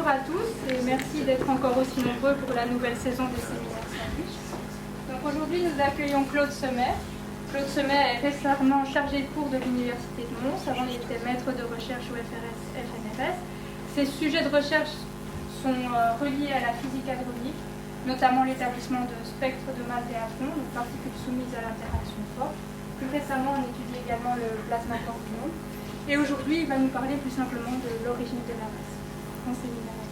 Bonjour à tous et merci d'être encore aussi nombreux pour la nouvelle saison des séminaires Sandwich. Donc aujourd'hui nous accueillons Claude Semet. Claude Semet est récemment chargé de cours de l'Université de Mons. Avant il était maître de recherche au FNRS. Ses sujets de recherche sont reliés à la physique hadronique, notamment l'établissement de spectres de masse et atomes, donc particules soumises à l'interaction forte. Plus récemment on étudie également le plasma champignon. Et aujourd'hui, il va nous parler plus simplement de l'origine de la masse. Bon séminaire à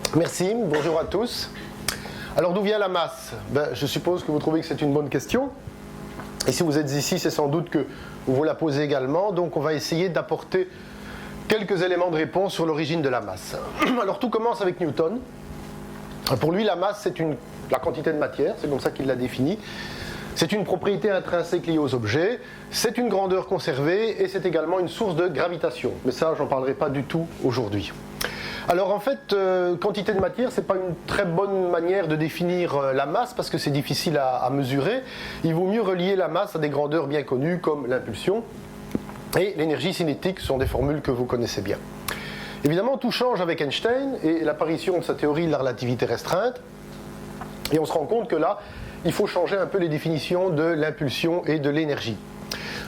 tous. Merci, bonjour à tous. Alors d'où vient la masse? Je suppose que vous trouvez que c'est une bonne question. Et si vous êtes ici, c'est sans doute que vous vous la posez également. Donc on va essayer d'apporter quelques éléments de réponse sur l'origine de la masse. Alors tout commence avec Newton. Pour lui, la masse, c'est la quantité de matière, c'est comme ça qu'il l'a défini. C'est une propriété intrinsèque liée aux objets, c'est une grandeur conservée et c'est également une source de gravitation. Mais ça, j'en parlerai pas du tout aujourd'hui. Alors en fait, quantité de matière, c'est pas une très bonne manière de définir la masse parce que c'est difficile à mesurer. Il vaut mieux relier la masse à des grandeurs bien connues comme l'impulsion et l'énergie cinétique, sont des formules que vous connaissez bien. Évidemment, tout change avec Einstein et l'apparition de sa théorie de la relativité restreinte. Et on se rend compte que là, il faut changer un peu les définitions de l'impulsion et de l'énergie.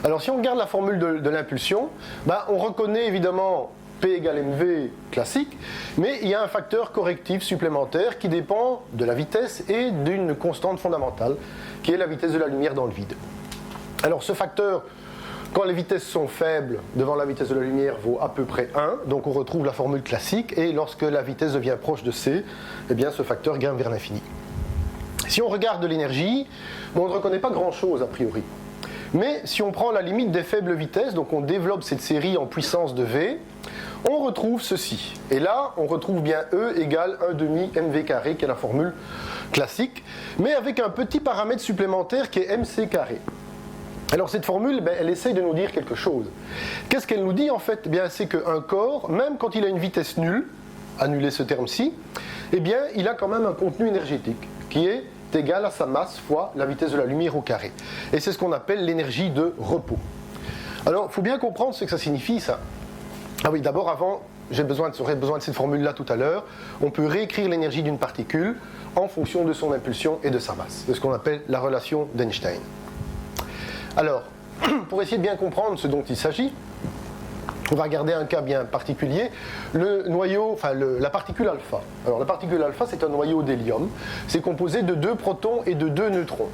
Alors si on regarde la formule de l'impulsion, on reconnaît évidemment P égale mv classique, mais il y a un facteur correctif supplémentaire qui dépend de la vitesse et d'une constante fondamentale, qui est la vitesse de la lumière dans le vide. Alors ce facteur, quand les vitesses sont faibles, devant la vitesse de la lumière, vaut à peu près 1, donc on retrouve la formule classique, et lorsque la vitesse devient proche de c, eh bien ce facteur grimpe vers l'infini. Si on regarde de l'énergie, on ne reconnaît pas grand-chose a priori. Mais si on prend la limite des faibles vitesses, donc on développe cette série en puissance de V, on retrouve ceci. Et là, on retrouve bien E égale 1 demi mv carré, qui est la formule classique, mais avec un petit paramètre supplémentaire qui est mc carré. Alors cette formule, elle essaye de nous dire quelque chose. Qu'est-ce qu'elle nous dit en fait? C'est qu'un corps, même quand il a une vitesse nulle, annuler ce terme-ci, il a quand même un contenu énergétique, qui est égal à sa masse fois la vitesse de la lumière au carré. Et c'est ce qu'on appelle l'énergie de repos. Alors, il faut bien comprendre ce que ça signifie, ça. Ah oui, d'abord, avant, j'aurais besoin de cette formule-là tout à l'heure. On peut réécrire l'énergie d'une particule en fonction de son impulsion et de sa masse. C'est ce qu'on appelle la relation d'Einstein. Alors, pour essayer de bien comprendre ce dont il s'agit, on va regarder un cas bien particulier, le noyau, la particule alpha. Alors la particule alpha, c'est un noyau d'hélium. C'est composé de 2 protons et de 2 neutrons.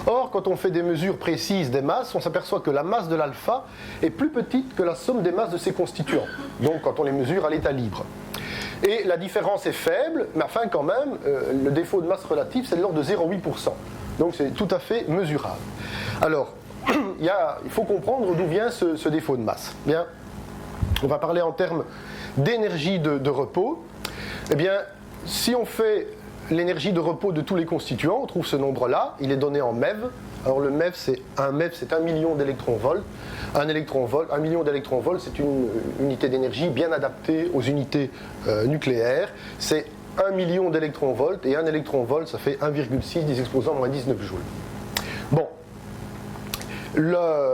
Or, quand on fait des mesures précises des masses, on s'aperçoit que la masse de l'alpha est plus petite que la somme des masses de ses constituants. Donc quand on les mesure à l'état libre. Et la différence est faible, mais enfin quand même, le défaut de masse relative, c'est de l'ordre de 0,8%. Donc c'est tout à fait mesurable. Alors, il faut comprendre d'où vient ce défaut de masse. Bien, on va parler en termes d'énergie de repos. Si on fait l'énergie de repos de tous les constituants, on trouve ce nombre-là, il est donné en MeV. Alors le MeV, c'est 1 million d'électronvolts. Un million d'électronvolts, c'est une unité d'énergie bien adaptée aux unités nucléaires. C'est 1 million d'électronvolts, et un électronvolt, ça fait 1,6 10 exposant moins 19 joules. Bon,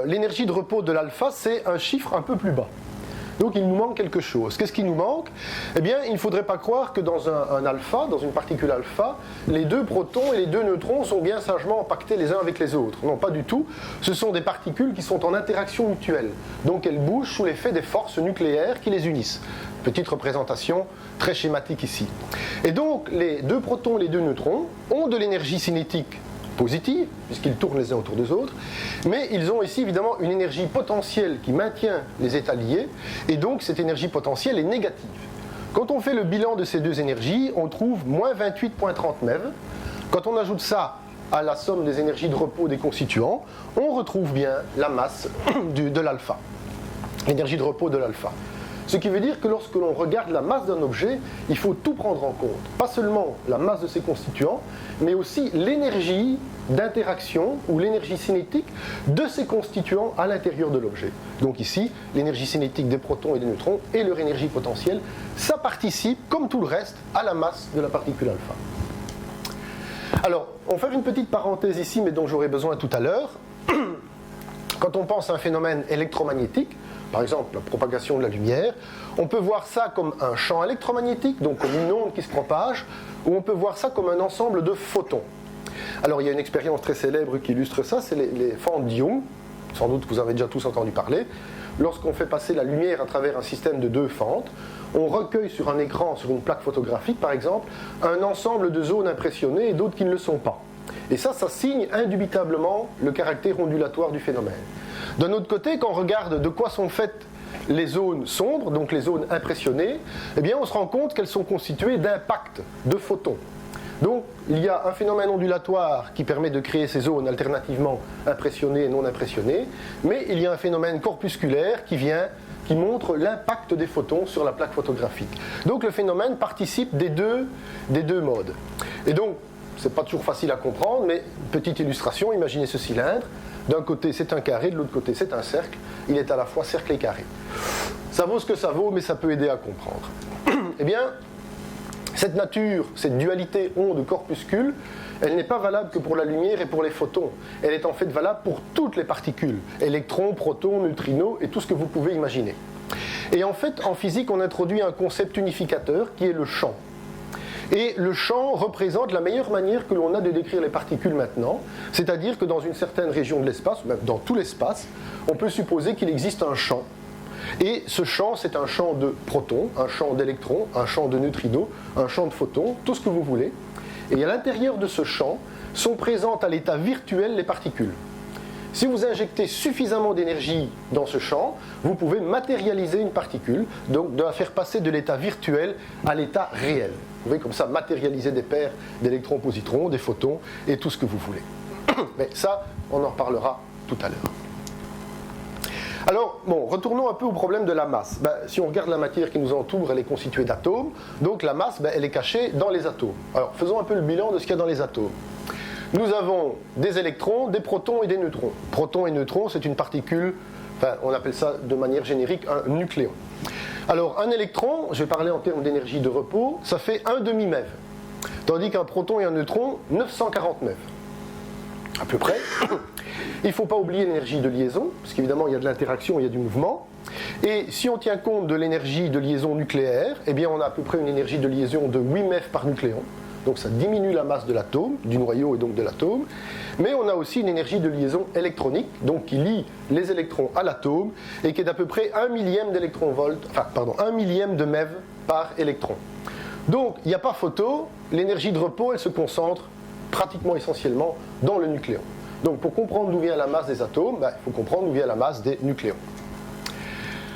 l'énergie de repos de l'alpha, c'est un chiffre un peu plus bas. Donc il nous manque quelque chose. Qu'est-ce qui nous manque? Il ne faudrait pas croire que dans un alpha, dans une particule alpha, les 2 protons et les 2 neutrons sont bien sagement empaquetés les uns avec les autres. Non, pas du tout. Ce sont des particules qui sont en interaction mutuelle. Donc elles bougent sous l'effet des forces nucléaires qui les unissent. Petite représentation très schématique ici. Et donc les 2 protons et les 2 neutrons ont de l'énergie cinétique positive, puisqu'ils tournent les uns autour des autres, mais ils ont ici évidemment une énergie potentielle qui maintient les états liés, et donc cette énergie potentielle est négative. Quand on fait le bilan de ces deux énergies, on trouve moins 28,30 MeV. Quand on ajoute ça à la somme des énergies de repos des constituants, on retrouve bien la masse de l'alpha, l'énergie de repos de l'alpha. Ce qui veut dire que lorsque l'on regarde la masse d'un objet, il faut tout prendre en compte. Pas seulement la masse de ses constituants, mais aussi l'énergie d'interaction ou l'énergie cinétique de ses constituants à l'intérieur de l'objet. Donc ici, l'énergie cinétique des protons et des neutrons et leur énergie potentielle, ça participe, comme tout le reste, à la masse de la particule alpha. Alors, on va faire une petite parenthèse ici, mais dont j'aurai besoin tout à l'heure. quand on pense à un phénomène électromagnétique, par exemple la propagation de la lumière, on peut voir ça comme un champ électromagnétique, donc comme une onde qui se propage, ou on peut voir ça comme un ensemble de photons. Alors il y a une expérience très célèbre qui illustre ça, c'est les fentes Young, sans doute vous avez déjà tous entendu parler. Lorsqu'on fait passer la lumière à travers un système de 2 fentes, on recueille sur un écran, sur une plaque photographique par exemple, un ensemble de zones impressionnées et d'autres qui ne le sont pas. Et ça signe indubitablement le caractère ondulatoire du phénomène. D'un autre côté, quand on regarde de quoi sont faites les zones sombres, donc les zones impressionnées, eh bien on se rend compte qu'elles sont constituées d'impacts, de photons. Donc il y a un phénomène ondulatoire qui permet de créer ces zones alternativement impressionnées et non impressionnées, mais il y a un phénomène corpusculaire qui montre l'impact des photons sur la plaque photographique. Donc le phénomène participe des deux modes. Et donc, c'est pas toujours facile à comprendre, mais petite illustration, imaginez ce cylindre. D'un côté c'est un carré, de l'autre côté c'est un cercle. Il est à la fois cercle et carré. Ça vaut ce que ça vaut, mais ça peut aider à comprendre. Eh bien, cette nature, cette dualité onde-corpuscule, elle n'est pas valable que pour la lumière et pour les photons. Elle est en fait valable pour toutes les particules, électrons, protons, neutrinos et tout ce que vous pouvez imaginer. Et en fait, en physique, on introduit un concept unificateur qui est le champ. Et le champ représente la meilleure manière que l'on a de décrire les particules maintenant, c'est-à-dire que dans une certaine région de l'espace, ou même dans tout l'espace, on peut supposer qu'il existe un champ. Et ce champ, c'est un champ de protons, un champ d'électrons, un champ de neutrinos, un champ de photons, tout ce que vous voulez. Et à l'intérieur de ce champ sont présentes à l'état virtuel les particules. Si vous injectez suffisamment d'énergie dans ce champ, vous pouvez matérialiser une particule, donc de la faire passer de l'état virtuel à l'état réel. Vous pouvez comme ça matérialiser des paires d'électrons, positrons, des photons et tout ce que vous voulez. Mais ça, on en reparlera tout à l'heure. Alors, bon, retournons un peu au problème de la masse. Si on regarde la matière qui nous entoure, elle est constituée d'atomes. Donc la masse, elle est cachée dans les atomes. Alors, faisons un peu le bilan de ce qu'il y a dans les atomes. Nous avons des électrons, des protons et des neutrons. Protons et neutrons, c'est une particule, on appelle ça de manière générique un nucléon. Alors, un électron, je vais parler en termes d'énergie de repos, ça fait 1 demi-MeV. Tandis qu'un proton et un neutron, 940 MeV. À peu près. Il ne faut pas oublier l'énergie de liaison, parce qu'évidemment il y a de l'interaction, il y a du mouvement. Et si on tient compte de l'énergie de liaison nucléaire, eh bien on a à peu près une énergie de liaison de 8 MeV par nucléon. Donc ça diminue la masse de l'atome, du noyau et donc de l'atome. Mais on a aussi une énergie de liaison électronique, donc qui lie les électrons à l'atome, et qui est d'à peu près 1 millième d'électron-volt, 1 millième de MeV par électron. Donc il n'y a pas photo, l'énergie de repos elle se concentre pratiquement essentiellement dans le nucléon. Donc pour comprendre d'où vient la masse des atomes, il faut comprendre d'où vient la masse des nucléons.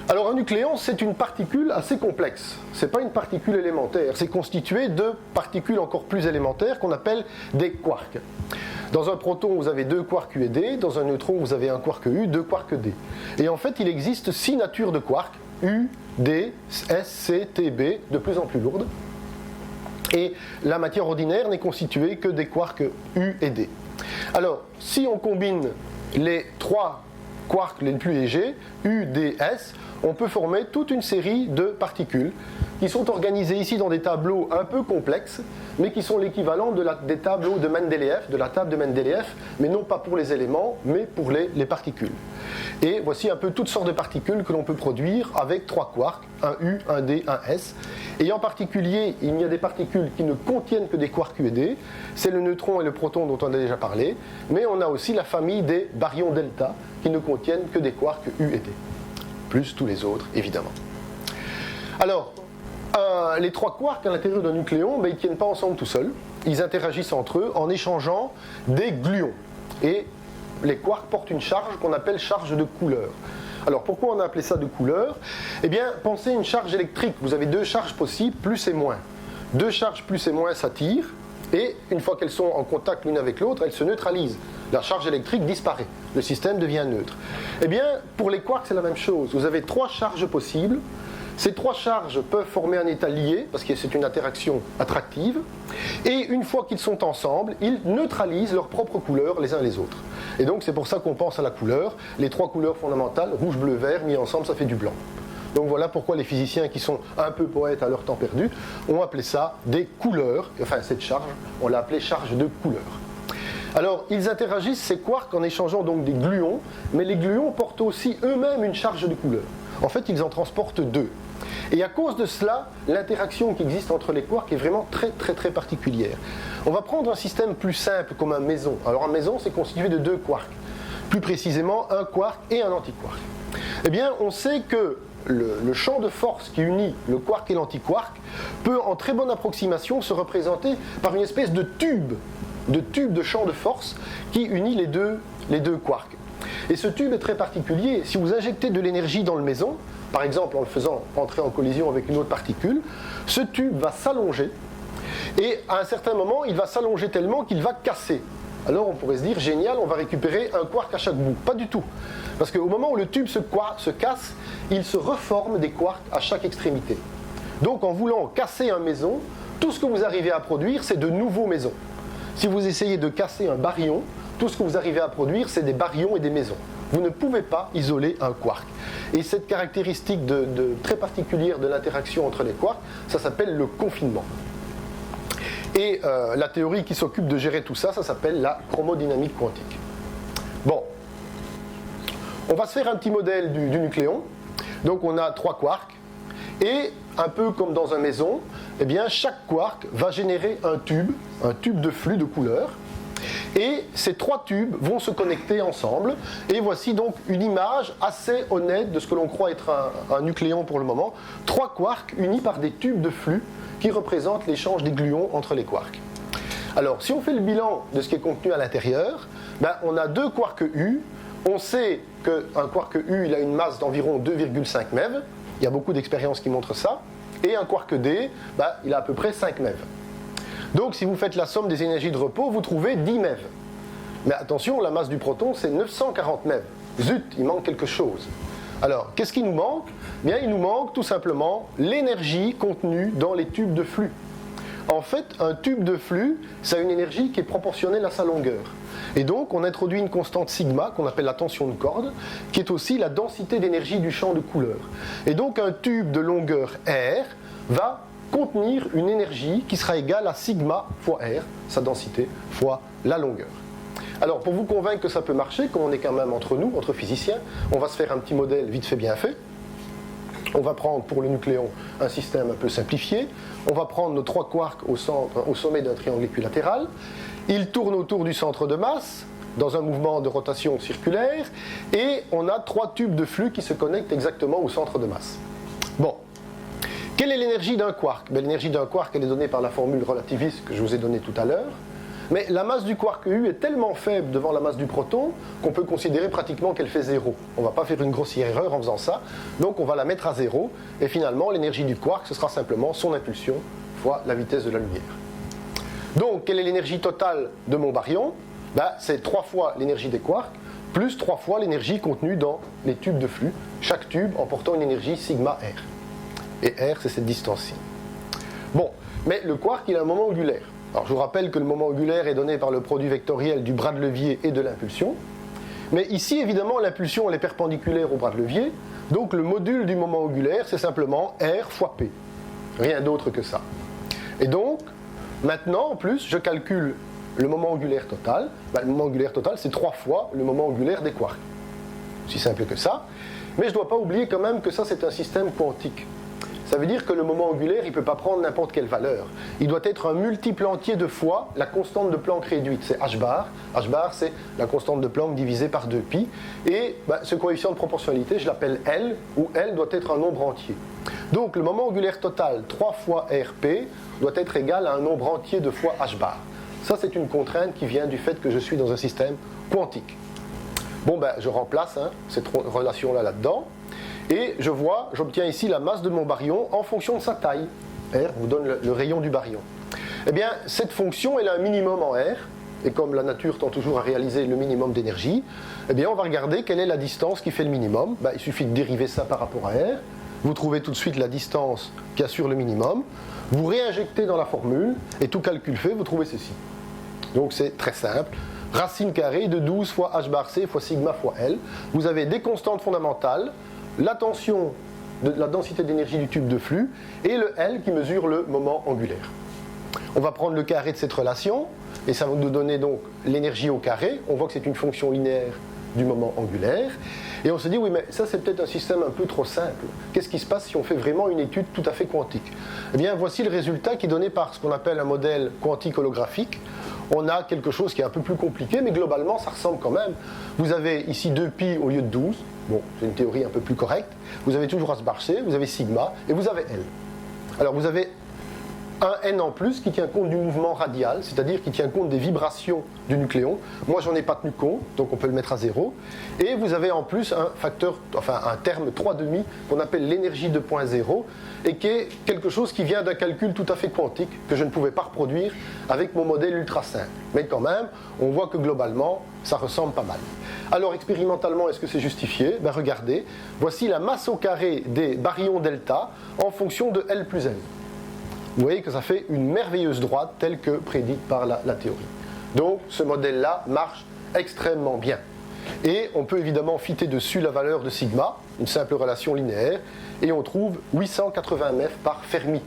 Alors un nucléon, c'est une particule assez complexe. Ce n'est pas une particule élémentaire, c'est constitué de particules encore plus élémentaires qu'on appelle des quarks. Dans un proton, vous avez 2 quarks U et D, dans un neutron, vous avez un quark U, 2 quarks D. Et en fait, il existe 6 natures de quarks, U, D, S, C, T, B, de plus en plus lourdes. Et la matière ordinaire n'est constituée que des quarks U et D. Alors, si on combine les 3 quarks les plus légers, U, D, S, on peut former toute une série de particules qui sont organisées ici dans des tableaux un peu complexes, mais qui sont l'équivalent des tableaux de Mendeleïev, de la table de Mendeleïev, mais non pas pour les éléments, mais pour les particules. Et voici un peu toutes sortes de particules que l'on peut produire avec 3 quarks, un U, un D, un S. Et en particulier, il y a des particules qui ne contiennent que des quarks U et D, c'est le neutron et le proton dont on a déjà parlé, mais on a aussi la famille des baryons delta qui ne contiennent que des quarks U et D, plus tous les autres évidemment. Alors, les 3 quarks à l'intérieur d'un nucléon, ils ne tiennent pas ensemble tout seuls, ils interagissent entre eux en échangeant des gluons. Et les quarks portent une charge qu'on appelle charge de Couleur. Alors pourquoi on a appelé ça de Couleur ? Eh bien, pensez à une charge électrique. Vous avez 2 charges possibles, plus et moins. 2 charges plus et moins s'attirent, et une fois qu'elles sont en contact l'une avec l'autre, elles se neutralisent. La charge électrique disparaît. Le système devient neutre. Eh bien, pour les quarks, c'est la même chose. Vous avez 3 charges possibles. Ces 3 charges peuvent former un état lié, parce que c'est une interaction attractive, et une fois qu'ils sont ensemble, ils neutralisent leurs propres couleurs les uns les autres. Et donc c'est pour ça qu'on pense à la couleur. Les 3 couleurs fondamentales, rouge, bleu, vert, mis ensemble, ça fait du blanc. Donc voilà pourquoi les physiciens qui sont un peu poètes à leur temps perdu ont appelé ça des couleurs, enfin cette charge, on l'a appelée charge de couleur. Alors, ils interagissent, ces quarks, en échangeant donc des gluons, mais les gluons portent aussi eux-mêmes une charge de couleur. En fait, ils en transportent deux. Et à cause de cela, l'interaction qui existe entre les quarks est vraiment très particulière. On va prendre un système plus simple comme un méson. Alors un méson, c'est constitué de deux quarks. Plus précisément, un quark et un antiquark. Eh bien, on sait que le champ de force qui unit le quark et l'antiquark peut, en très bonne approximation, se représenter par une espèce de tube de champ de force qui unit les deux quarks. Et ce tube est très particulier. Si vous injectez de l'énergie dans le méson, par exemple en le faisant entrer en collision avec une autre particule, ce tube va s'allonger et à un certain moment, il va s'allonger tellement qu'il va casser. Alors on pourrait se dire, génial, on va récupérer un quark à chaque bout. Pas du tout. Parce qu'au moment où le tube se casse, il se reforme des quarks à chaque extrémité. Donc en voulant casser un méson, tout ce que vous arrivez à produire, c'est de nouveaux mésons. Si vous essayez de casser un baryon, tout ce que vous arrivez à produire, c'est des baryons et des mésons. Vous ne pouvez pas isoler un quark. Et cette caractéristique très particulière de l'interaction entre les quarks, ça s'appelle le confinement. Et la théorie qui s'occupe de gérer tout ça, ça s'appelle la chromodynamique quantique. Bon, on va se faire un petit modèle du nucléon. Donc on a 3 quarks, et un peu comme dans un méson, eh bien, chaque quark va générer un tube de flux de couleur. Et ces 3 tubes vont se connecter ensemble. Et voici donc une image assez honnête de ce que l'on croit être un nucléon pour le moment. 3 quarks unis par des tubes de flux qui représentent l'échange des gluons entre les quarks. Alors, si on fait le bilan de ce qui est contenu à l'intérieur, ben, on a 2 quarks U. On sait qu'un quark U, il a une masse d'environ 2,5 MeV. Il y a beaucoup d'expériences qui montrent ça. Et un quark D, ben, il a à peu près 5 MeV. Donc, si vous faites la somme des énergies de repos, vous trouvez 10 MeV. Mais attention, la masse du proton, c'est 940 MeV. Zut, il manque quelque chose. Alors, qu'est-ce qui nous manque ? Bien, il nous manque tout simplement l'énergie contenue dans les tubes de flux. En fait, un tube de flux, ça a une énergie qui est proportionnelle à sa longueur. Et donc, on introduit une constante sigma, qu'on appelle la tension de corde, qui est aussi la densité d'énergie du champ de couleur. Et donc, un tube de longueur R va contenir une énergie qui sera égale à sigma fois R, sa densité, fois la longueur. Alors, pour vous convaincre que ça peut marcher, comme on est quand même entre nous, entre physiciens, on va se faire un petit modèle vite fait bien fait. On va prendre pour le nucléon un système un peu simplifié. On va prendre nos 3 quarks au sommet d'un triangle équilatéral. Ils tournent autour du centre de masse, dans un mouvement de rotation circulaire, et on a 3 tubes de flux qui se connectent exactement au centre de masse. Bon. Quelle est l'énergie d'un quark ? L'énergie d'un quark, elle est donnée par la formule relativiste que je vous ai donnée tout à l'heure. Mais la masse du quark U est tellement faible devant la masse du proton qu'on peut considérer pratiquement qu'elle fait 0. On ne va pas faire une grossière erreur en faisant ça. Donc on va la mettre à 0. Et finalement, l'énergie du quark, ce sera simplement son impulsion fois la vitesse de la lumière. Donc, quelle est l'énergie totale de mon baryon ? C'est 3 fois l'énergie des quarks, plus 3 fois l'énergie contenue dans les tubes de flux, chaque tube emportant une énergie sigma R. Et R, c'est cette distance-ci. Bon, mais le quark, il a un moment angulaire. Alors, je vous rappelle que le moment angulaire est donné par le produit vectoriel du bras de levier et de l'impulsion. Mais ici, évidemment, l'impulsion, elle est perpendiculaire au bras de levier. Donc, le module du moment angulaire, c'est simplement R fois P. Rien d'autre que ça. Et donc, maintenant, en plus, je calcule le moment angulaire total. Le moment angulaire total, c'est 3 fois le moment angulaire des quarks. Aussi simple que ça. Mais je ne dois pas oublier quand même que ça, c'est un système quantique. Ça veut dire que le moment angulaire, il ne peut pas prendre n'importe quelle valeur. Il doit être un multiple entier de fois la constante de Planck réduite. C'est h bar. H bar, c'est la constante de Planck divisée par 2pi. Et ce coefficient de proportionnalité, je l'appelle L, où L doit être un nombre entier. Donc le moment angulaire total, 3 fois RP, doit être égal à un nombre entier de fois h bar. Ça, c'est une contrainte qui vient du fait que je suis dans un système quantique. Bon, je remplace cette relation-là là-dedans. Et j'obtiens ici la masse de mon baryon en fonction de sa taille. R vous donne le rayon du baryon. Eh bien, cette fonction, elle a un minimum en R. Et comme la nature tend toujours à réaliser le minimum d'énergie, eh bien, on va regarder quelle est la distance qui fait le minimum. Il suffit de dériver ça par rapport à R. Vous trouvez tout de suite la distance qui assure le minimum. Vous réinjectez dans la formule, et tout calcul fait, vous trouvez ceci. Donc, c'est très simple. Racine carrée de 12 fois h bar c fois sigma fois L. Vous avez des constantes fondamentales, la tension de la densité d'énergie du tube de flux et le L qui mesure le moment angulaire. On va prendre le carré de cette relation. et ça va nous donner donc l'énergie au carré. On voit que c'est une fonction linéaire du moment angulaire. Et on se dit, oui, mais ça c'est peut-être un système un peu trop simple. Qu'est-ce qui se passe si on fait vraiment une étude tout à fait quantique? Eh bien, voici le résultat qui est donné par ce qu'on appelle un modèle quantique holographique. On a quelque chose qui est un peu plus compliqué, mais globalement, ça ressemble quand même. Vous avez ici 2π au lieu de 12. Bon, c'est une théorie un peu plus correcte. Vous avez toujours H/c, vous avez sigma, et vous avez L. Alors, vous avez un n en plus qui tient compte du mouvement radial, c'est-à-dire qui tient compte des vibrations du nucléon. Moi, j'en ai pas tenu compte, donc on peut le mettre à 0. Et vous avez en plus un facteur, enfin un terme 3,5 qu'on appelle l'énergie 2.0 et qui est quelque chose qui vient d'un calcul tout à fait quantique que je ne pouvais pas reproduire avec mon modèle ultra simple. Mais quand même, on voit que globalement, ça ressemble pas mal. Alors expérimentalement, est-ce que c'est justifié? Ben regardez, voici la masse au carré des baryons delta en fonction de L plus N. Vous voyez que ça fait une merveilleuse droite telle que prédite par la théorie. Donc ce modèle-là marche extrêmement bien. Et on peut évidemment fitter dessus la valeur de sigma, une simple relation linéaire, et on trouve 880 mètres par Fermi.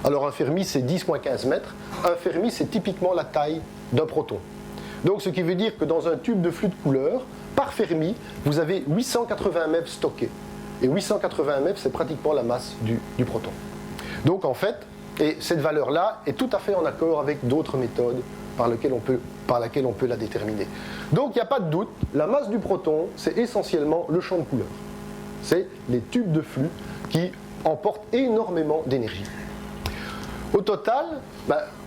Alors un Fermi c'est 10-15 mètres, un Fermi c'est typiquement la taille d'un proton. Donc ce qui veut dire que dans un tube de flux de couleur, par Fermi, vous avez 880 mètres stockés. Et 880 mètres c'est pratiquement la masse du proton. Donc en fait, et cette valeur-là est tout à fait en accord avec d'autres méthodes par laquelle on peut la déterminer. Donc il n'y a pas de doute, la masse du proton, c'est essentiellement le champ de couleur. C'est les tubes de flux qui emportent énormément d'énergie. Au total,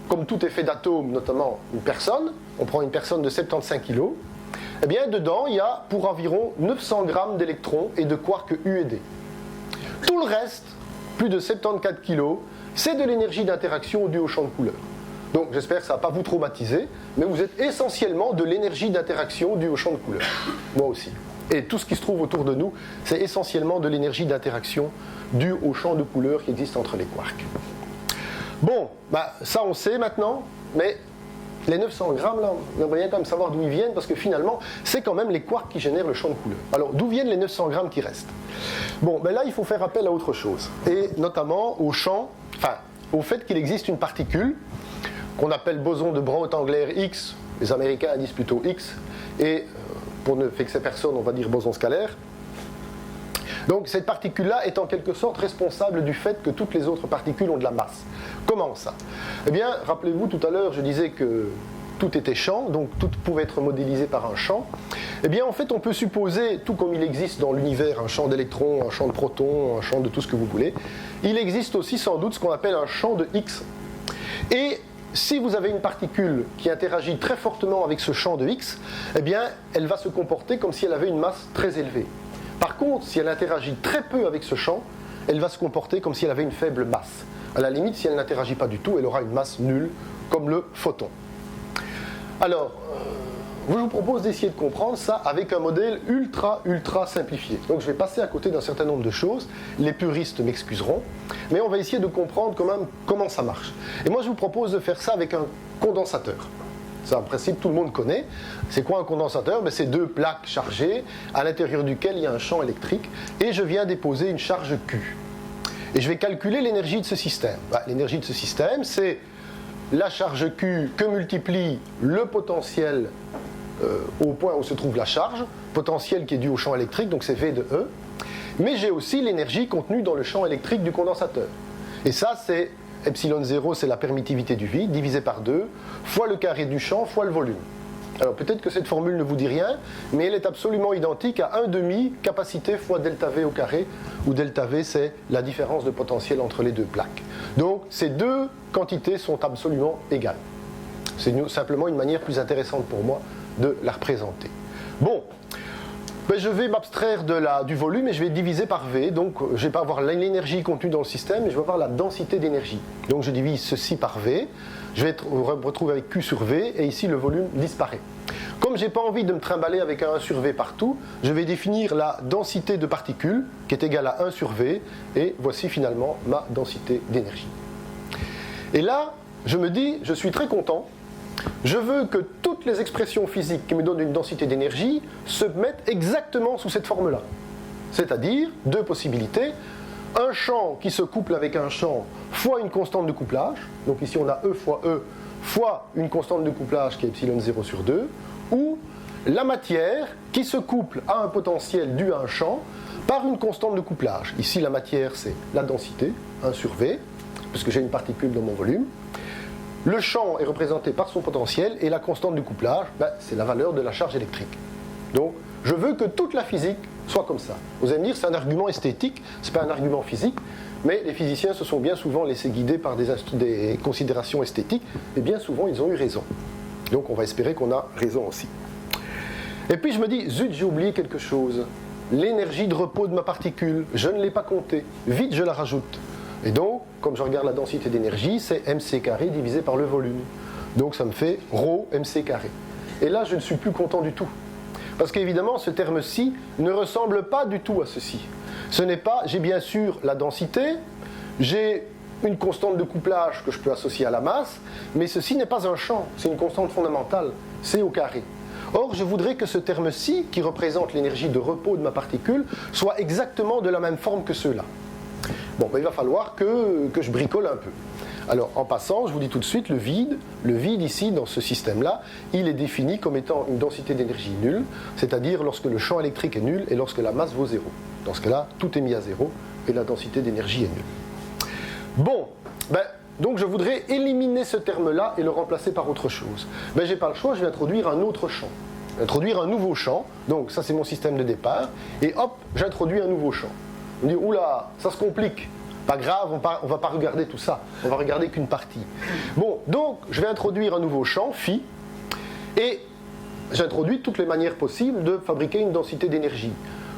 comme tout est fait d'atomes, notamment une personne, on prend une personne de 75 kg, eh bien dedans il y a pour environ 900 grammes d'électrons et de quarks U et D. Tout le reste, plus de 74 kg, c'est de l'énergie d'interaction due au champ de couleur. Donc j'espère que ça ne va pas vous traumatiser, mais vous êtes essentiellement de l'énergie d'interaction due au champ de couleur. Moi aussi. Et tout ce qui se trouve autour de nous, c'est essentiellement de l'énergie d'interaction due au champ de couleur qui existe entre les quarks. Bon, ça on sait maintenant, mais les 900 grammes, là, on aimerait bien quand même savoir d'où ils viennent, parce que finalement, c'est quand même les quarks qui génèrent le champ de couleur. Alors, d'où viennent les 900 grammes qui restent? Bon, là, il faut faire appel à autre chose, et notamment au fait qu'il existe une particule qu'on appelle boson de Brandt-Engler X, les Américains disent plutôt X, et pour ne vexer personne, on va dire boson scalaire. Donc cette particule-là est en quelque sorte responsable du fait que toutes les autres particules ont de la masse. Comment ça? Eh bien, rappelez-vous, tout à l'heure, je disais que tout était champ, donc tout pouvait être modélisé par un champ. Eh bien, en fait, on peut supposer, tout comme il existe dans l'univers un champ d'électrons, un champ de protons, un champ de tout ce que vous voulez, il existe aussi sans doute ce qu'on appelle un champ de X. Et si vous avez une particule qui interagit très fortement avec ce champ de X, eh bien, elle va se comporter comme si elle avait une masse très élevée. Par contre, si elle interagit très peu avec ce champ, elle va se comporter comme si elle avait une faible masse. À la limite, si elle n'interagit pas du tout, elle aura une masse nulle, comme le photon. Alors, je vous propose d'essayer de comprendre ça avec un modèle ultra simplifié. Donc je vais passer à côté d'un certain nombre de choses, les puristes m'excuseront, mais on va essayer de comprendre quand même comment ça marche. Et moi je vous propose de faire ça avec un condensateur. Ça, en principe, tout le monde connaît. C'est quoi un condensateur? C'est deux plaques chargées, à l'intérieur duquel il y a un champ électrique, et je viens déposer une charge Q. Et je vais calculer l'énergie de ce système. L'énergie de ce système, c'est la charge Q que multiplie le potentiel au point où se trouve la charge, potentiel qui est dû au champ électrique, donc c'est V de E. Mais j'ai aussi l'énergie contenue dans le champ électrique du condensateur. Et ça, c'est epsilon 0, c'est la permittivité du vide, divisé par 2, fois le carré du champ, fois le volume. Alors peut-être que cette formule ne vous dit rien, mais elle est absolument identique à 1,5 capacité fois delta V au carré, où delta V c'est la différence de potentiel entre les deux plaques. Donc ces deux quantités sont absolument égales. C'est simplement une manière plus intéressante pour moi de la représenter. Bon, je vais m'abstraire du volume et je vais diviser par V. Donc je ne vais pas avoir l'énergie contenue dans le système, mais je vais avoir la densité d'énergie. Donc je divise ceci par V. Je vais me retrouver avec Q sur V et ici le volume disparaît. Comme je n'ai pas envie de me trimballer avec un 1 sur V partout, je vais définir la densité de particules qui est égale à 1 sur V et voici finalement ma densité d'énergie. Et là, je me dis, je suis très content. Je veux que toutes les expressions physiques qui me donnent une densité d'énergie se mettent exactement sous cette forme-là. C'est-à-dire, deux possibilités, un champ qui se couple avec un champ fois une constante de couplage, donc ici on a E fois E, fois une constante de couplage qui est epsilon 0 sur 2, ou la matière qui se couple à un potentiel dû à un champ par une constante de couplage. Ici, la matière, c'est la densité, 1 sur V, puisque j'ai une particule dans mon volume. Le champ est représenté par son potentiel, et la constante du couplage, c'est la valeur de la charge électrique. Donc, je veux que toute la physique soit comme ça. Vous allez me dire, c'est un argument esthétique, ce n'est pas un argument physique, mais les physiciens se sont bien souvent laissés guider par des considérations esthétiques, et bien souvent, ils ont eu raison. Donc, on va espérer qu'on a raison aussi. Et puis, je me dis, zut, j'ai oublié quelque chose. L'énergie de repos de ma particule, je ne l'ai pas comptée. Vite, je la rajoute. Et donc, comme je regarde la densité d'énergie, c'est mc carré divisé par le volume. Donc, ça me fait ρ mc carré. Et là, je ne suis plus content du tout. Parce qu'évidemment, ce terme-ci ne ressemble pas du tout à ceci. Ce n'est pas, j'ai bien sûr la densité, j'ai une constante de couplage que je peux associer à la masse, mais ceci n'est pas un champ, c'est une constante fondamentale, c'est au carré. Or, je voudrais que ce terme-ci, qui représente l'énergie de repos de ma particule, soit exactement de la même forme que ceux-là. Bon, il va falloir que je bricole un peu. Alors, en passant, je vous dis tout de suite, le vide ici, dans ce système-là, il est défini comme étant une densité d'énergie nulle, c'est-à-dire lorsque le champ électrique est nul et lorsque la masse vaut 0. Dans ce cas-là, tout est mis à 0 et la densité d'énergie est nulle. Bon, donc je voudrais éliminer ce terme-là et le remplacer par autre chose. Je n'ai pas le choix, je vais introduire un autre champ. Introduire un nouveau champ, donc ça c'est mon système de départ, et hop, j'introduis un nouveau champ. On dit, oula, ça se complique. Pas grave, on ne va pas regarder tout ça, on va regarder qu'une partie. Bon, donc je vais introduire un nouveau champ, phi, et j'introduis toutes les manières possibles de fabriquer une densité d'énergie.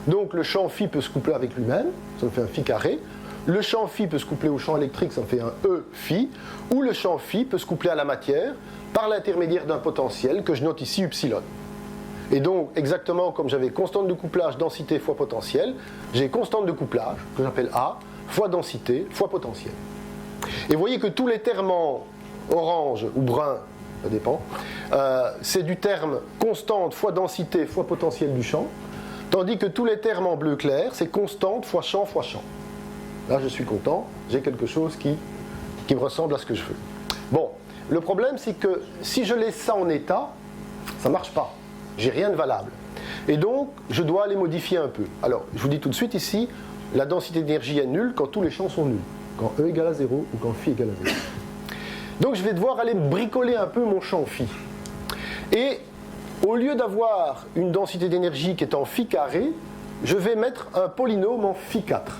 Donc le champ phi peut se coupler avec lui-même, ça me fait un phi carré. Le champ phi peut se coupler au champ électrique, ça me fait un E phi, ou le champ phi peut se coupler à la matière par l'intermédiaire d'un potentiel que je note ici upsilon. Et donc, exactement comme j'avais constante de couplage, densité fois potentiel, j'ai constante de couplage, que j'appelle A, fois densité, fois potentiel. Et vous voyez que tous les termes en orange ou brun, ça dépend, c'est du terme constante fois densité fois potentiel du champ, tandis que tous les termes en bleu clair, c'est constante fois champ fois champ. Là, je suis content, j'ai quelque chose qui me ressemble à ce que je veux. Bon, le problème, c'est que si je laisse ça en état, ça ne marche pas. J'ai rien de valable. Et donc, je dois les modifier un peu. Alors, je vous dis tout de suite ici, la densité d'énergie est nulle quand tous les champs sont nuls. Quand E égale à 0 ou quand phi égale à 0. Donc, je vais devoir aller bricoler un peu mon champ phi. Et au lieu d'avoir une densité d'énergie qui est en phi carré, je vais mettre un polynôme en phi 4.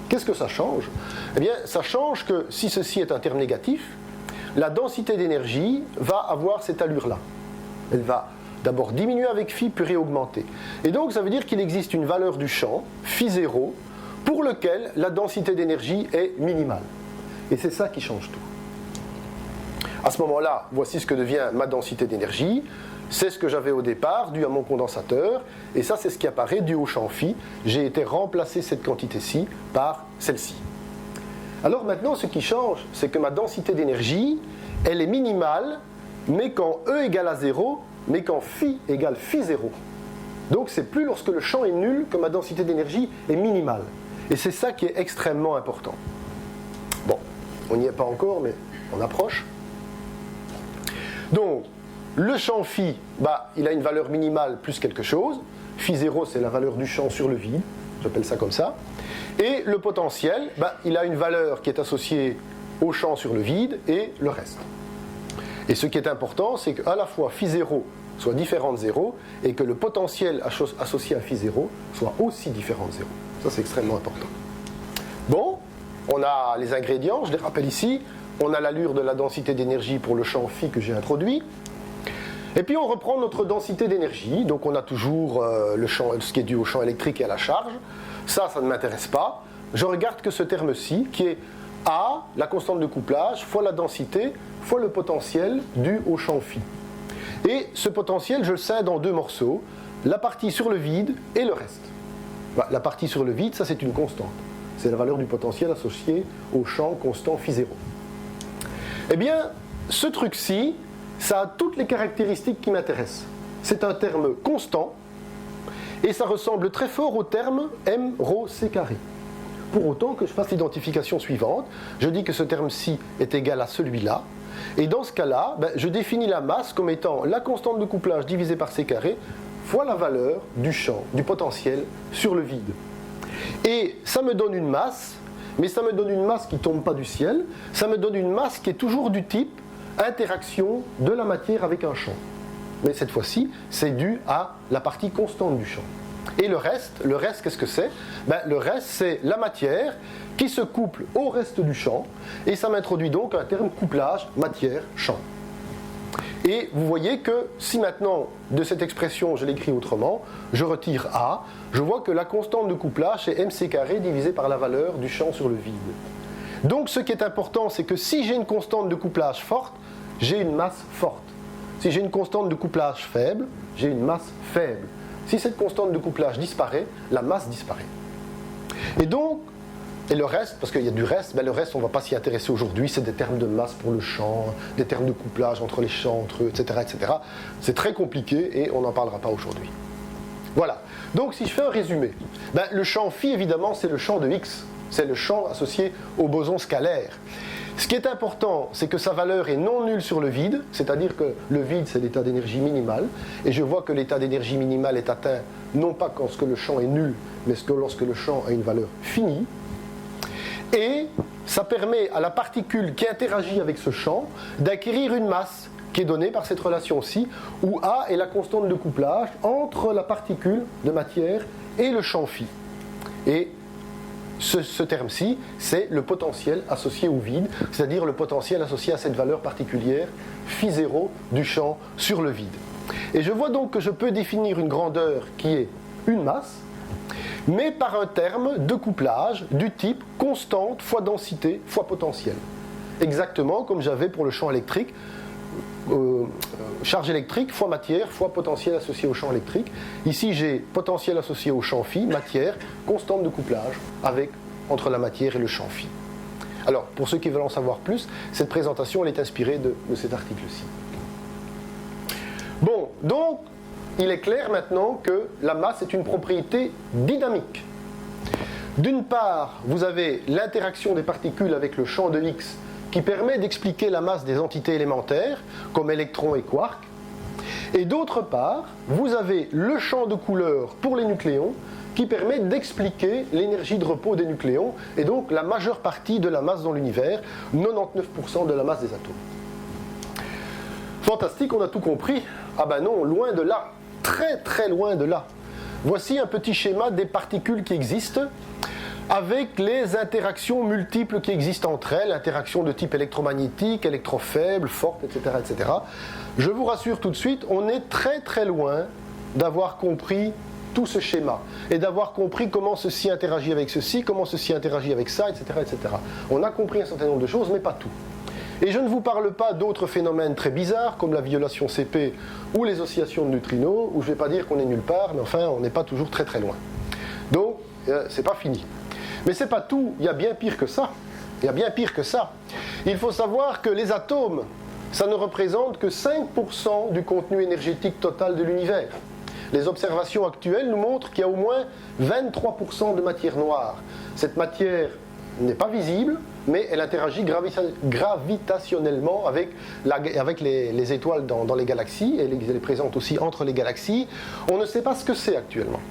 Qu'est-ce que ça change ? Eh bien, ça change que si ceci est un terme négatif, la densité d'énergie va avoir cette allure-là. Elle va d'abord diminuer avec phi, puis réaugmenter. Et donc, ça veut dire qu'il existe une valeur du champ, phi 0, pour lequel la densité d'énergie est minimale. Et c'est ça qui change tout. À ce moment-là, voici ce que devient ma densité d'énergie. C'est ce que j'avais au départ, dû à mon condensateur. Et ça, c'est ce qui apparaît dû au champ phi. J'ai été remplacer cette quantité-ci par celle-ci. Alors maintenant, ce qui change, c'est que ma densité d'énergie, elle est minimale, mais quand E égale à 0, mais quand phi égale phi 0. Donc c'est plus lorsque le champ est nul que ma densité d'énergie est minimale. Et c'est ça qui est extrêmement important. Bon, on n'y est pas encore, mais on approche. Donc, le champ phi, il a une valeur minimale plus quelque chose. Phi 0, c'est la valeur du champ sur le vide. J'appelle ça comme ça. Et le potentiel, il a une valeur qui est associée au champ sur le vide et le reste. Et ce qui est important, c'est qu'à la fois phi 0 soit différent de 0 et que le potentiel associé à phi 0 soit aussi différent de 0. Ça, c'est extrêmement important. Bon, on a les ingrédients, je les rappelle ici. On a l'allure de la densité d'énergie pour le champ phi que j'ai introduit. Et puis on reprend notre densité d'énergie. Donc on a toujours ce qui est dû au champ électrique et à la charge. Ça ne m'intéresse pas. Je regarde que ce terme-ci, qui est A, la constante de couplage, fois la densité, fois le potentiel dû au champ phi. Et ce potentiel, je le scinde en deux morceaux, la partie sur le vide et le reste. La partie sur le vide, ça c'est une constante. C'est la valeur du potentiel associée au champ constant phi 0. Eh bien, ce truc-ci, ça a toutes les caractéristiques qui m'intéressent. C'est un terme constant, et ça ressemble très fort au terme m rho c carré. pour autant que je fasse l'identification suivante. Je dis que ce terme-ci est égal à celui-là. Et dans ce cas-là, je définis la masse comme étant la constante de couplage divisée par c carré fois la valeur du champ, du potentiel sur le vide. Et ça me donne une masse, mais ça me donne une masse qui ne tombe pas du ciel, ça me donne une masse qui est toujours du type interaction de la matière avec un champ. Mais cette fois-ci, c'est dû à la partie constante du champ. Et le reste, qu'est-ce que c'est? Le reste, c'est la matière qui se couple au reste du champ, et ça m'introduit donc un terme couplage matière-champ. Et vous voyez que si maintenant, de cette expression, je l'écris autrement, je retire A, je vois que la constante de couplage, c'est mc carré divisé par la valeur du champ sur le vide. Donc ce qui est important, c'est que si j'ai une constante de couplage forte, j'ai une masse forte. Si j'ai une constante de couplage faible, j'ai une masse faible. Si cette constante de couplage disparaît, la masse disparaît. Et donc, et le reste, parce qu'il y a du reste, le reste on ne va pas s'y intéresser aujourd'hui, c'est des termes de masse pour le champ, des termes de couplage entre les champs, entre eux, etc. etc. C'est très compliqué et on n'en parlera pas aujourd'hui. Voilà. Donc si je fais un résumé, le champ phi évidemment c'est le champ de x, c'est le champ associé au boson scalaire. Ce qui est important, c'est que sa valeur est non nulle sur le vide, c'est-à-dire que le vide, c'est l'état d'énergie minimale, et je vois que l'état d'énergie minimale est atteint non pas lorsque le champ est nul, mais lorsque le champ a une valeur finie. Et ça permet à la particule qui interagit avec ce champ d'acquérir une masse qui est donnée par cette relation-ci, où A est la constante de couplage entre la particule de matière et le champ phi. Et ce terme-ci, c'est le potentiel associé au vide, c'est-à-dire le potentiel associé à cette valeur particulière, phi0 du champ sur le vide. Et je vois donc que je peux définir une grandeur qui est une masse, mais par un terme de couplage du type constante fois densité fois potentiel. Exactement comme j'avais pour le champ électrique, charge électrique fois matière fois potentiel associé au champ électrique. Ici j'ai potentiel associé au champ phi, matière, constante de couplage entre la matière et le champ phi. Alors pour ceux qui veulent en savoir plus, cette présentation elle est inspirée de cet article-ci. Bon, donc il est clair maintenant que la masse est une propriété dynamique. D'une part, vous avez l'interaction des particules avec le champ de X qui permet d'expliquer la masse des entités élémentaires, comme électrons et quarks. Et d'autre part, vous avez le champ de couleur pour les nucléons qui permet d'expliquer l'énergie de repos des nucléons et donc la majeure partie de la masse dans l'univers, 99% de la masse des atomes. Fantastique, on a tout compris? Ah ben non, loin de là, très très loin de là. Voici un petit schéma des particules qui existent avec les interactions multiples qui existent entre elles, interactions de type électromagnétique, électrofaible, forte, etc., etc. Je vous rassure tout de suite, on est très très loin d'avoir compris tout ce schéma et d'avoir compris comment ceci interagit avec ceci, comment ceci interagit avec ça, etc., etc. On a compris un certain nombre de choses, mais pas tout. Et je ne vous parle pas d'autres phénomènes très bizarres comme la violation CP ou les oscillations de neutrinos, où je ne vais pas dire qu'on est nulle part, mais enfin on n'est pas toujours très très loin. Donc, c'est pas fini. Mais c'est pas tout, il y a bien pire que ça. Il y a bien pire que ça. Il faut savoir que les atomes, ça ne représente que 5% du contenu énergétique total de l'univers. Les observations actuelles nous montrent qu'il y a au moins 23% de matière noire. Cette matière n'est pas visible, mais elle interagit gravitationnellement avec les étoiles dans les galaxies, et elle est présente aussi entre les galaxies. On ne sait pas ce que c'est actuellement.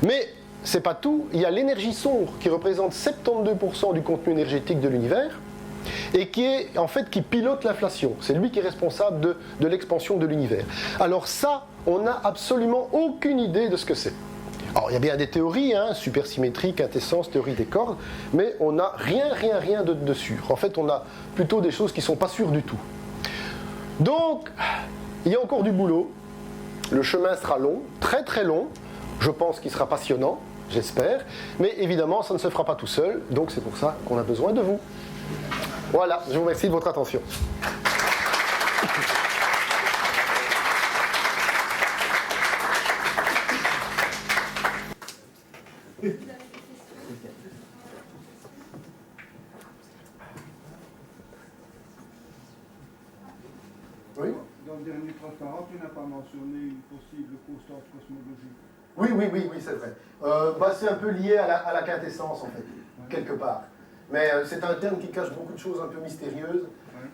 Mais c'est pas tout, il y a l'énergie sombre qui représente 72% du contenu énergétique de l'univers et qui pilote l'inflation. C'est lui qui est responsable de l'expansion de l'univers. Alors ça, on n'a absolument aucune idée de ce que c'est. Alors il y a bien des théories, supersymétrie, quintessence, théorie des cordes, mais on n'a rien de sûr. En fait, on a plutôt des choses qui ne sont pas sûres du tout. Donc, il y a encore du boulot. Le chemin sera long, très très long. Je pense qu'il sera passionnant. J'espère, mais évidemment ça ne se fera pas tout seul, donc c'est pour ça qu'on a besoin de vous. Voilà, je vous remercie de votre attention. Oui. Dans le dernier transparent, tu n'as pas mentionné une possible constante cosmologique. Oui, c'est vrai. C'est un peu lié à la quintessence, en fait. quelque part. Mais c'est un terme qui cache beaucoup de choses un peu mystérieuses.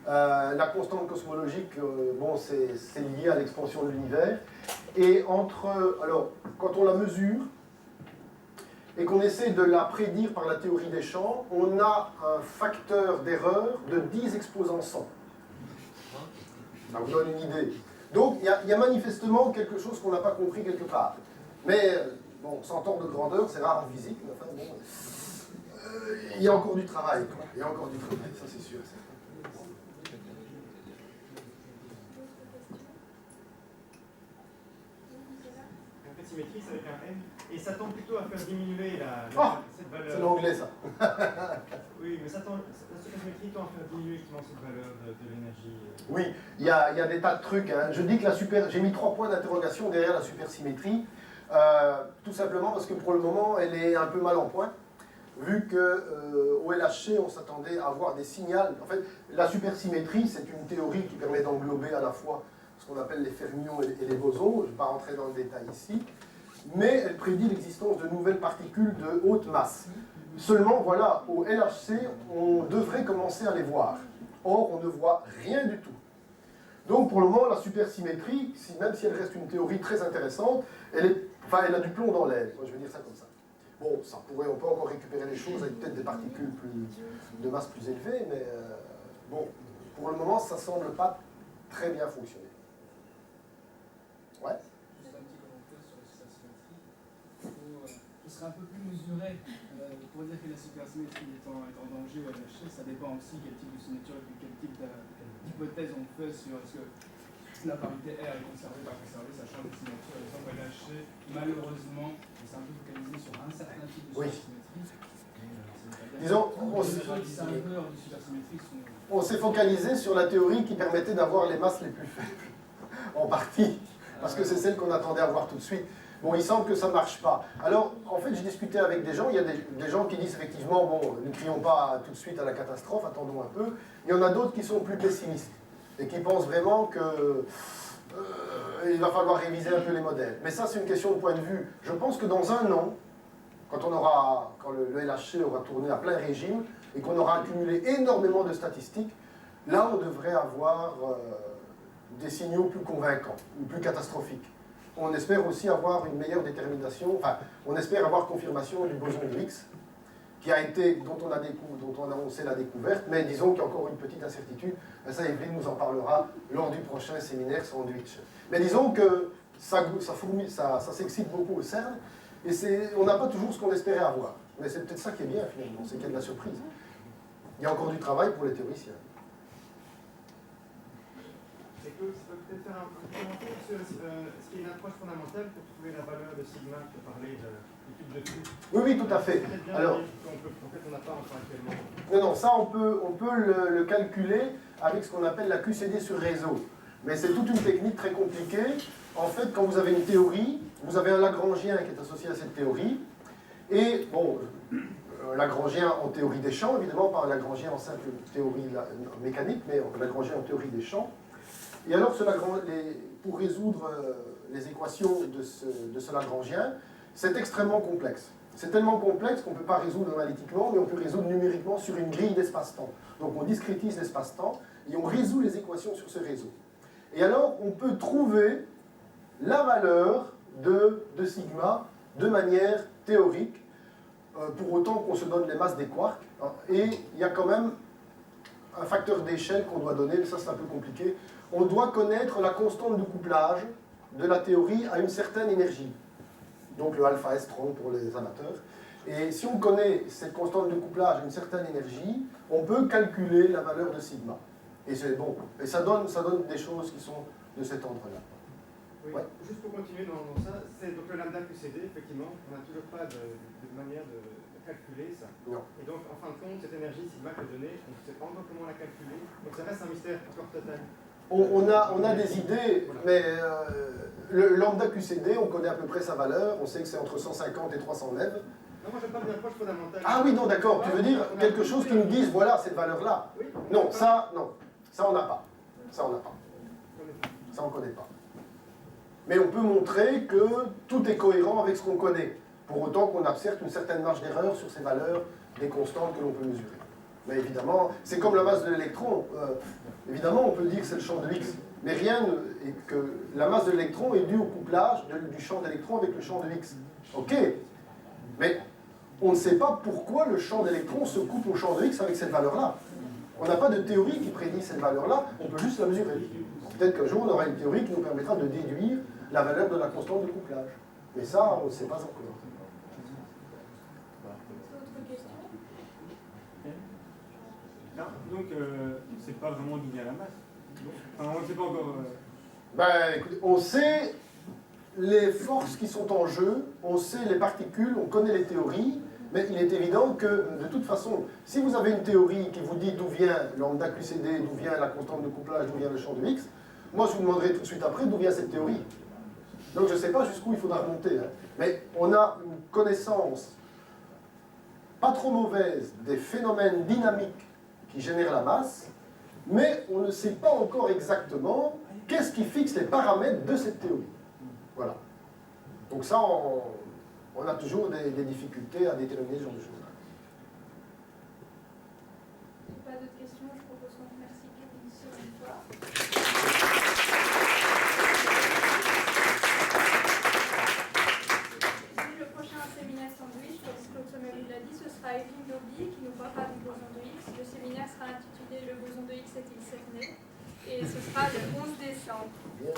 La constante cosmologique, bon, c'est lié à l'expansion de l'univers. Et alors, quand on la mesure et qu'on essaie de la prédire par la théorie des champs, on a un facteur d'erreur de 10 exposant 100. Ça vous donne une idée. Donc, il y a manifestement quelque chose qu'on n'a pas compris quelque part. Mais, bon, 100 ordres de grandeur, c'est rare en physique, mais enfin, bon, il y a encore du travail, quoi. Il y a encore du travail, ça c'est sûr. La symétrie, c'est avec un M, et ça tend plutôt à faire diminuer cette valeur. C'est l'anglais, ça. Oui, mais la supersymétrie tend à faire diminuer justement cette valeur de l'énergie. Oui, il y a des tas de trucs. Hein. Je dis que j'ai mis 3 points d'interrogation derrière la supersymétrie, tout simplement parce que pour le moment, elle est un peu mal en point, vu qu'au LHC, on s'attendait à avoir des signaux. En fait, la supersymétrie, c'est une théorie qui permet d'englober à la fois ce qu'on appelle les fermions et les bosons. Je ne vais pas rentrer dans le détail ici. Mais elle prédit l'existence de nouvelles particules de haute masse. Seulement, voilà, au LHC, on devrait commencer à les voir. Or, on ne voit rien du tout. Donc, pour le moment, la supersymétrie, même si elle reste une théorie très intéressante, elle a du plomb dans l'aile. Je vais dire ça comme ça. Bon, on peut encore récupérer les choses avec peut-être des particules de masse plus élevée, mais bon, pour le moment, ça ne semble pas très bien fonctionner. Ouais. Juste un petit commentaire sur la supersymétrie. Il serait un peu plus mesuré pour dire que la supersymétrie est en danger ou LHC. Ça dépend aussi quel type de signature et quel type d'hypothèse on fait sur est-ce que la parité R est conservée, pas conservée, ça change de signature. Par exemple, LHC, malheureusement, on s'est un peu focalisé sur un certain type de supersymétrie. Disons, on s'est focalisé sur la théorie qui permettait d'avoir les masses les plus faibles, en partie, parce que c'est celle qu'on attendait à voir tout de suite. Bon, il semble que ça ne marche pas. Alors, en fait, j'ai discuté avec des gens, il y a des gens qui disent effectivement, bon, ne crions pas tout de suite à la catastrophe, attendons un peu. Il y en a d'autres qui sont plus pessimistes, et qui pensent vraiment que il va falloir réviser un peu les modèles. Mais ça, c'est une question de point de vue. Je pense que dans un an, quand le LHC aura tourné à plein régime, et qu'on aura accumulé énormément de statistiques, là, on devrait avoir des signaux plus convaincants, ou plus catastrophiques. On espère aussi avoir une meilleure détermination, enfin, on espère avoir confirmation du boson de Higgs, dont on a annoncé la découverte, mais disons qu'il y a encore une petite incertitude. Ça, Evelyne nous en parlera lors du prochain séminaire sandwich. Mais disons que ça s'excite beaucoup au CERN, et on n'a pas toujours ce qu'on espérait avoir. Mais c'est peut-être ça qui est bien, finalement, c'est qu'il y a de la surprise. Il y a encore du travail pour les théoriciens. C'est que ça peut peut-être faire un commentaire sur ce qui est une approche fondamentale pour trouver la valeur de sigma, tu parlais du type de flux. Oui, tout à fait. Alors, en fait, on n'a pas encore actuellement. Non, ça on peut le calculer avec ce qu'on appelle la QCD sur réseau. Mais c'est toute une technique très compliquée. En fait, quand vous avez une théorie, vous avez un Lagrangien qui est associé à cette théorie. Et, bon, Lagrangien en théorie des champs, évidemment, pas un Lagrangien en simple théorie mécanique, mais un Lagrangien en théorie des champs. Et alors, pour résoudre les équations de ce Lagrangien, c'est extrêmement complexe. C'est tellement complexe qu'on ne peut pas résoudre analytiquement, mais on peut résoudre numériquement sur une grille d'espace-temps. Donc on discrétise l'espace-temps et on résout les équations sur ce réseau. Et alors, on peut trouver la valeur de sigma de manière théorique, pour autant qu'on se donne les masses des quarks. Et il y a quand même un facteur d'échelle qu'on doit donner, mais ça c'est un peu compliqué. On doit connaître la constante de couplage de la théorie à une certaine énergie. Donc le alpha S30 pour les amateurs. Et si on connaît cette constante de couplage à une certaine énergie, on peut calculer la valeur de sigma. Et c'est bon. Et ça donne des choses qui sont de cet ordre-là. Oui, ouais. Juste pour continuer dans ça, c'est donc le lambda QCD, effectivement, on n'a toujours pas de manière de calculer ça. Non. Et donc, en fin de compte, cette énergie sigma que donnée, on ne sait pas encore comment la calculer. Donc ça reste un mystère encore total. On a des idées, voilà. Mais le lambda QCD, on connaît à peu près sa valeur, on sait que c'est entre 150 et 300 MeV. Non, moi je parle d'une approche fondamentale. Ah oui, non, d'accord, tu veux dire quelque chose qui nous dise, voilà, cette valeur-là. Oui, non, ça on n'a pas. Ça on n'a pas. Ça on ne connaît pas. Mais on peut montrer que tout est cohérent avec ce qu'on connaît. pour autant qu'on accepte une certaine marge d'erreur sur ces valeurs des constantes que l'on peut mesurer. Mais évidemment, c'est comme la masse de l'électron. Évidemment, on peut dire que c'est le champ de X, mais rien et que la masse de l'électron est due au couplage du champ d'électrons avec le champ de X. Ok, mais on ne sait pas pourquoi le champ d'électrons se coupe au champ de X avec cette valeur-là. On n'a pas de théorie qui prédit cette valeur-là, on peut juste la mesurer. Peut-être qu'un jour, on aura une théorie qui nous permettra de déduire la valeur de la constante de couplage. Mais ça, on ne sait pas encore. D'autres questions? Donc, c'est pas vraiment lié à la masse. Enfin, on ne sait pas encore. Ben, écoutez, on sait les forces qui sont en jeu, on sait les particules, on connaît les théories, mais il est évident que, de toute façon, si vous avez une théorie qui vous dit d'où vient lambda QCD, d'où vient la constante de couplage, d'où vient le champ de X, moi je vous demanderai tout de suite après d'où vient cette théorie. Donc je ne sais pas jusqu'où il faudra remonter, hein. Mais on a une connaissance pas trop mauvaise des phénomènes dynamiques qui génèrent la masse, mais on ne sait pas encore exactement qu'est-ce qui fixe les paramètres de cette théorie. Voilà. Donc ça, on a toujours des difficultés à déterminer ce genre de choses. Pas d'autres questions, je propose qu'on remercie Kevin sur une fois. Le prochain séminaire sandwich, comme Claude Sommer l'a dit, ce sera Evelyne Lobby qui nous parlera du boson de X. Le séminaire sera intitulé « Le boson de X est-il cerné ?» et ce sera le 11 décembre. Bien.